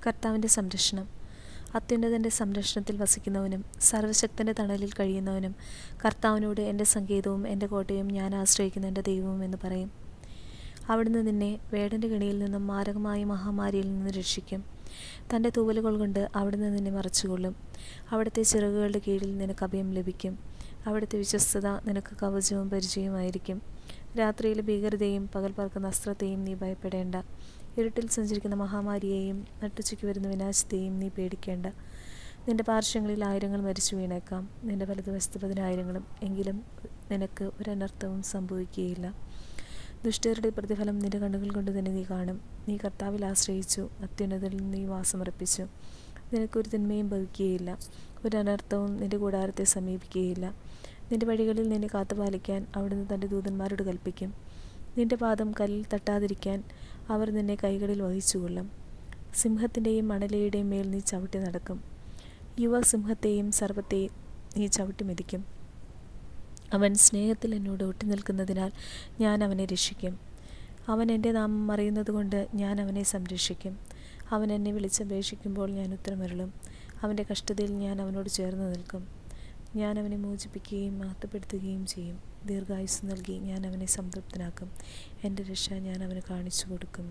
കർത്താവിൻ്റെ സംരക്ഷണം. അത്യുന്നതൻ്റെ സംരക്ഷണത്തിൽ വസിക്കുന്നവനും സർവ്വശക്തൻ്റെ തണലിൽ കഴിയുന്നവനും കർത്താവിനോട് എൻ്റെ സങ്കേതവും എൻ്റെ കോട്ടയും ഞാൻ ആശ്രയിക്കുന്ന എൻ്റെ ദൈവവും എന്ന് പറയും. അവിടുന്ന് നിന്നെ വേടൻ്റെ കെണിയിൽ നിന്നും മാരകമായ മഹാമാരിയിൽ നിന്ന് രക്ഷിക്കും. തൻ്റെ തൂവലുകൾ കൊണ്ട് അവിടുന്ന് നിന്നെ മറച്ചുകൊള്ളും. അവിടുത്തെ ചിറകുകളുടെ കീഴിൽ നിനക്ക് അഭയം ലഭിക്കും. അവിടുത്തെ വിശ്വസ്തത നിനക്ക് കവചവും പരിചയമായിരിക്കും. രാത്രിയിലെ ഭീകരതയും പകൽ പറക്കുന്ന അസ്ത്രത്തെയും നീ ഭയപ്പെടേണ്ട. ഇരുട്ടിൽ സഞ്ചരിക്കുന്ന മഹാമാരിയെയും നട്ടുച്ചയ്ക്ക് വരുന്ന വിനാശത്തെയും നീ പേടിക്കേണ്ട. നിന്റെ പാർശ്വങ്ങളിൽ 1000 മരിച്ചു വീണേക്കാം, നിന്റെ വലതുവശത്ത് 10,000, എങ്കിലും നിനക്ക് ഒരനർത്ഥവും സംഭവിക്കുകയില്ല. ദുഷ്ടരുടെ പ്രതിഫലം നിന്റെ കണ്ണുകൾ കൊണ്ട് തന്നെ നീ കാണും. നീ കർത്താവിൽ ആശ്രയിച്ചു, അത്യുന്നതനിൽ നീ വാസമർപ്പിച്ചു. നിനക്കൊരു തിന്മയും ഭവിക്കുകയില്ല, ഒരു അനർത്ഥവും നിന്റെ കൂടാരത്തെ സമീപിക്കുകയില്ല. നിന്റെ വഴികളിൽ നിന്നെ കാത്തുപാലിക്കാൻ അവിടുന്ന് തൻ്റെ ദൂതന്മാരോട് കൽപ്പിക്കും. നിന്റെ പാദം കല്ലിൽ തട്ടാതിരിക്കാൻ അവർ നിന്നെ കൈകളിൽ വഹിച്ചുകൊള്ളും. സിംഹത്തിൻ്റെയും മണലയുടെയും മേൽ നീ ചവിട്ടി നടക്കും. യുവസിംഹത്തെയും സർപ്പത്തെയും നീ ചവിട്ടി മെതിക്കും. അവൻ സ്നേഹത്തിൽ എന്നോട് ഒട്ടി നിൽക്കുന്നതിനാൽ ഞാൻ അവനെ രക്ഷിക്കും. അവൻ എൻ്റെ നാമം അറിയുന്നതുകൊണ്ട് ഞാൻ അവനെ സംരക്ഷിക്കും. അവൻ എന്നെ വിളിച്ചപേക്ഷിക്കുമ്പോൾ ഞാൻ ഉത്തരമരുളും. അവൻ്റെ കഷ്ടതയിൽ ഞാൻ അവനോട് ചേർന്ന് നിൽക്കും. ഞാൻ അവനെ മോചിപ്പിക്കുകയും മഹത്വപ്പെടുത്തുകയും ചെയ്യും. ദീർഘായുസ്സ് നൽകി ഞാൻ അവനെ സംതൃപ്തനാക്കും. എൻ്റെ രക്ഷ ഞാൻ അവന് കാണിച്ചു കൊടുക്കും.